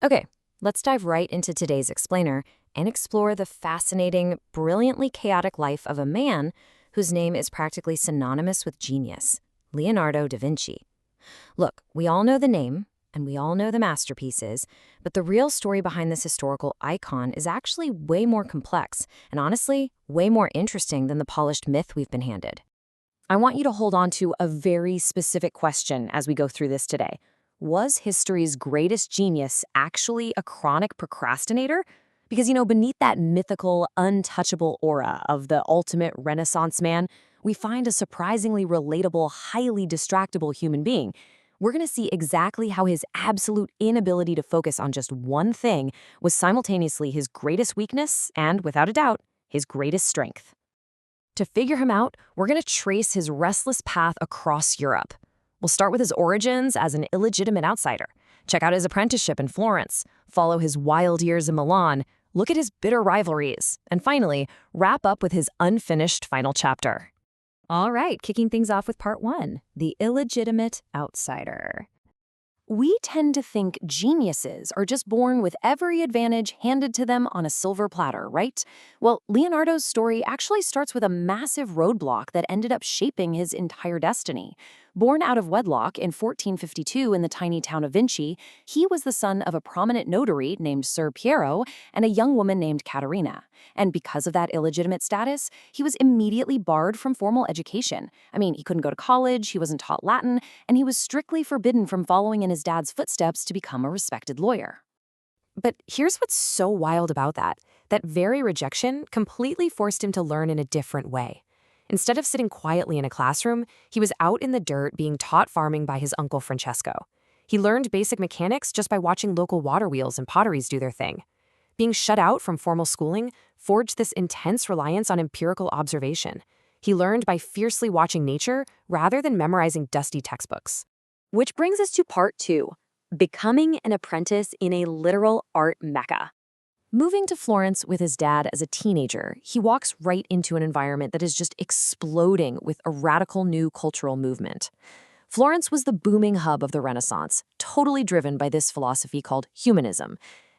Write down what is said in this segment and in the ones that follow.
Okay, let's dive right into today's explainer and explore the fascinating, brilliantly chaotic life of a man whose name is practically synonymous with genius, Leonardo da Vinci. Look, we all know the name, and we all know the masterpieces, but the real story behind this historical icon is actually way more complex, and honestly, way more interesting than the polished myth we've been handed. I want you to hold on to a very specific question as we go through this today. Was history's greatest genius actually a chronic procrastinator? Because, beneath that mythical, untouchable aura of the ultimate Renaissance man, we find a surprisingly relatable, highly distractible human being. We're going to see exactly how his absolute inability to focus on just one thing was simultaneously his greatest weakness and, without a doubt, his greatest strength. To figure him out, we're going to trace his restless path across Europe. We'll start with his origins as an illegitimate outsider, check out his apprenticeship in Florence, follow his wild years in Milan, look at his bitter rivalries, and finally, wrap up with his unfinished final chapter. All right, kicking things off with part one, the illegitimate outsider. We tend to think geniuses are just born with every advantage handed to them on a silver platter, right? Well, Leonardo's story actually starts with a massive roadblock that ended up shaping his entire destiny. Born out of wedlock in 1452 in the tiny town of Vinci, he was the son of a prominent notary named Ser Piero and a young woman named Caterina. And because of that illegitimate status, he was immediately barred from formal education. I mean, he couldn't go to college, he wasn't taught Latin, and he was strictly forbidden from following in his dad's footsteps to become a respected lawyer. But here's what's so wild about that. That very rejection completely forced him to learn in a different way. Instead of sitting quietly in a classroom, he was out in the dirt being taught farming by his uncle Francesco. He learned basic mechanics just by watching local water wheels and potteries do their thing. Being shut out from formal schooling forged this intense reliance on empirical observation. He learned by fiercely watching nature rather than memorizing dusty textbooks. Which brings us to part two, becoming an apprentice in a literal art mecca. Moving to Florence with his dad as a teenager, he walks right into an environment that is just exploding with a radical new cultural movement. Florence was the booming hub of the Renaissance, totally driven by this philosophy called humanism.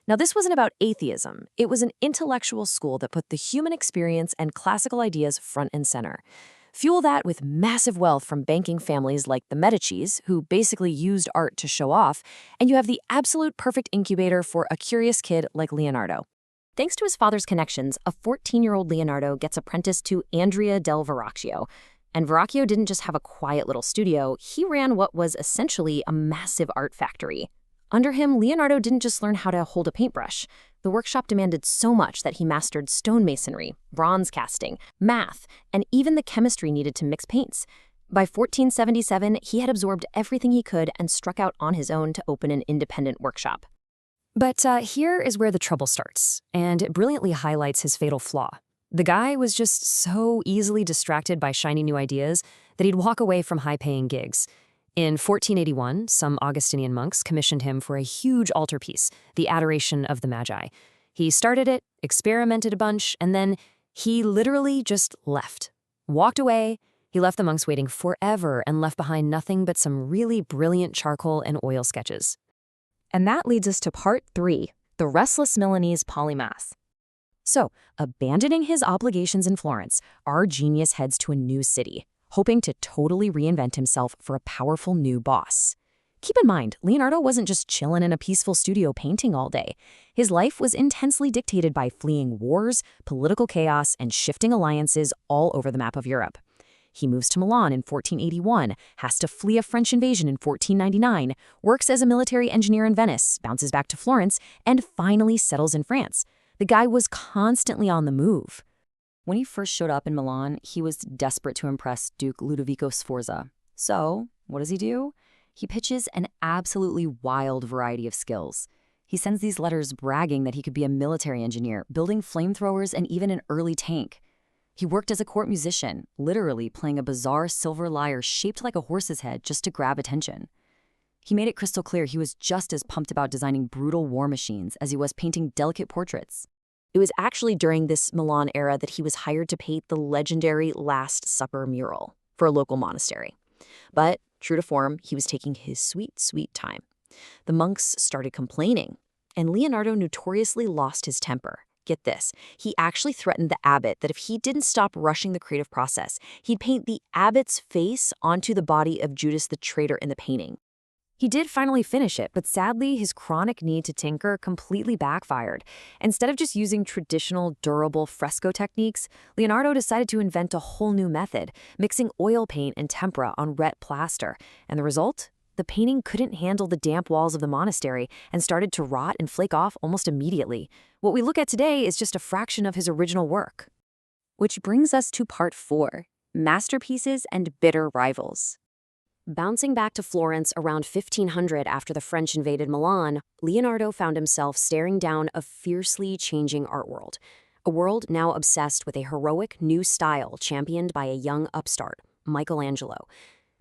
Now, this wasn't about atheism. It was an intellectual school that put the human experience and classical ideas front and center. Fuel that with massive wealth from banking families like the Medicis, who basically used art to show off, and you have the absolute perfect incubator for a curious kid like Leonardo. Thanks to his father's connections, a 14-year-old Leonardo gets apprenticed to Andrea del Verrocchio. And Verrocchio didn't just have a quiet little studio, he ran what was essentially a massive art factory. Under him, Leonardo didn't just learn how to hold a paintbrush. The workshop demanded so much that he mastered stonemasonry, bronze casting, math, and even the chemistry needed to mix paints. By 1477, he had absorbed everything he could and struck out on his own to open an independent workshop. But here is where the trouble starts, and it brilliantly highlights his fatal flaw. The guy was just so easily distracted by shiny new ideas that he'd walk away from high-paying gigs. In 1481, some Augustinian monks commissioned him for a huge altarpiece, the Adoration of the Magi. He started it, experimented a bunch, and then he literally just left. Walked away, he left the monks waiting forever and left behind nothing but some really brilliant charcoal and oil sketches. And that leads us to part three, the restless Milanese polymath. So, abandoning his obligations in Florence, our genius heads to a new city, hoping to totally reinvent himself for a powerful new boss. Keep in mind, Leonardo wasn't just chilling in a peaceful studio painting all day. His life was intensely dictated by fleeing wars, political chaos, and shifting alliances all over the map of Europe. He moves to Milan in 1481, has to flee a French invasion in 1499, works as a military engineer in Venice, bounces back to Florence, and finally settles in France. The guy was constantly on the move. When he first showed up in Milan, he was desperate to impress Duke Ludovico Sforza. So, what does he do? He pitches an absolutely wild variety of skills. He sends these letters bragging that he could be a military engineer, building flamethrowers and even an early tank. He worked as a court musician, literally playing a bizarre silver lyre shaped like a horse's head just to grab attention. He made it crystal clear he was just as pumped about designing brutal war machines as he was painting delicate portraits. It was actually during this Milan era that he was hired to paint the legendary Last Supper mural for a local monastery. But, true to form, he was taking his sweet, sweet time. The monks started complaining. And Leonardo notoriously lost his temper. Get this, he actually threatened the abbot that if he didn't stop rushing the creative process, he'd paint the abbot's face onto the body of Judas the traitor in the painting. He did finally finish it, but sadly, his chronic need to tinker completely backfired. Instead of just using traditional, durable fresco techniques, Leonardo decided to invent a whole new method, mixing oil paint and tempera on wet plaster. And the result? The painting couldn't handle the damp walls of the monastery and started to rot and flake off almost immediately. What we look at today is just a fraction of his original work. Which brings us to part 4, masterpieces and bitter rivals. Bouncing back to Florence around 1500 after the French invaded Milan, Leonardo found himself staring down a fiercely changing art world. A world now obsessed with a heroic new style championed by a young upstart, Michelangelo.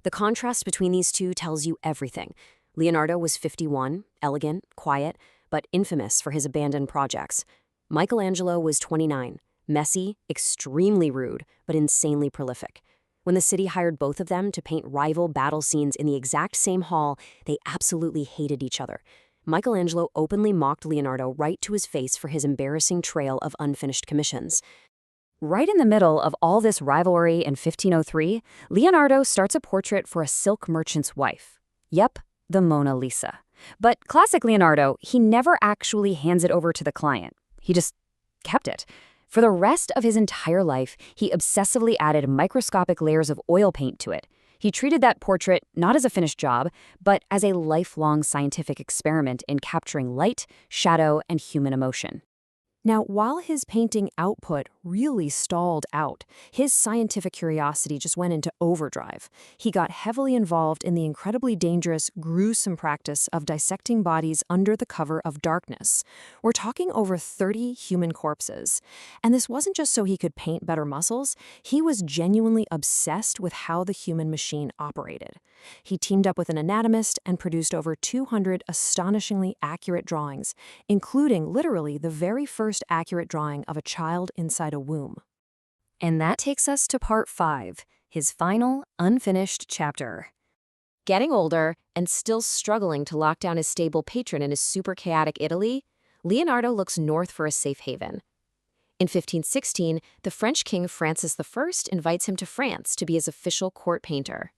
The contrast between these two tells you everything. Leonardo was 51, elegant, quiet, but infamous for his abandoned projects. Michelangelo was 29, messy, extremely rude, but insanely prolific. When the city hired both of them to paint rival battle scenes in the exact same hall, they absolutely hated each other. Michelangelo openly mocked Leonardo right to his face for his embarrassing trail of unfinished commissions. Right in the middle of all this rivalry in 1503, Leonardo starts a portrait for a silk merchant's wife. Yep, the Mona Lisa. But classic Leonardo, he never actually hands it over to the client. He just kept it. For the rest of his entire life, he obsessively added microscopic layers of oil paint to it. He treated that portrait not as a finished job, but as a lifelong scientific experiment in capturing light, shadow, and human emotion. Now, while his painting output really stalled out, his scientific curiosity just went into overdrive. He got heavily involved in the incredibly dangerous, gruesome practice of dissecting bodies under the cover of darkness. We're talking over 30 human corpses. And this wasn't just so he could paint better muscles, he was genuinely obsessed with how the human machine operated. He teamed up with an anatomist and produced over 200 astonishingly accurate drawings, including literally the very first accurate drawing of a child inside a womb. And that takes us to part 5, his final, unfinished chapter. Getting older and still struggling to lock down his stable patron in his super chaotic Italy, Leonardo looks north for a safe haven. In 1516, the French king Francis I invites him to France to be his official court painter.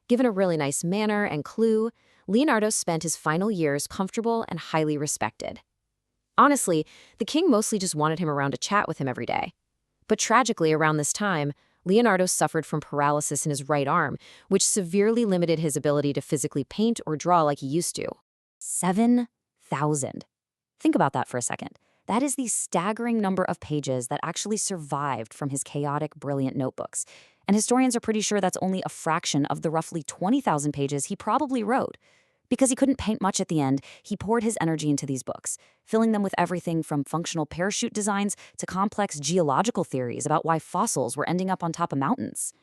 Given a really nice manner and clue, Leonardo spent his final years comfortable and highly respected. Honestly, the king mostly just wanted him around to chat with him every day. But tragically, around this time, Leonardo suffered from paralysis in his right arm, which severely limited his ability to physically paint or draw like he used to. 7,000. Think about that for a second. That is the staggering number of pages that actually survived from his chaotic, brilliant notebooks. And historians are pretty sure that's only a fraction of the roughly 20,000 pages he probably wrote. Because he couldn't paint much at the end, he poured his energy into these books, filling them with everything from functional parachute designs to complex geological theories about why fossils were ending up on top of mountains.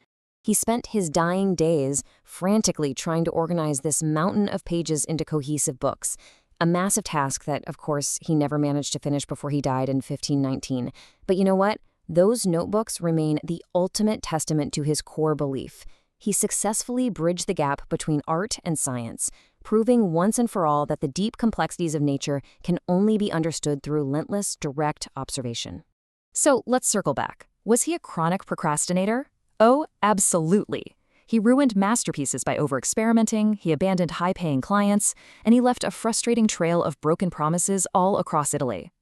He spent his dying days frantically trying to organize this mountain of pages into cohesive books, a massive task that, of course, he never managed to finish before he died in 1519. But you know what? Those notebooks remain the ultimate testament to his core belief. He successfully bridged the gap between art and science, proving once and for all that the deep complexities of nature can only be understood through relentless, direct observation. So let's circle back. Was he a chronic procrastinator? Oh, absolutely. He ruined masterpieces by over-experimenting, he abandoned high-paying clients, and he left a frustrating trail of broken promises all across Italy.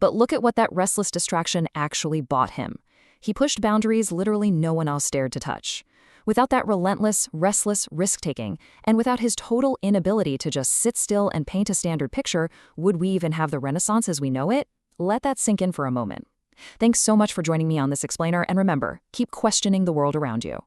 But look at what that restless distraction actually bought him. He pushed boundaries literally no one else dared to touch. Without that relentless, restless risk-taking, and without his total inability to just sit still and paint a standard picture, would we even have the Renaissance as we know it? Let that sink in for a moment. Thanks so much for joining me on this explainer, and remember, keep questioning the world around you.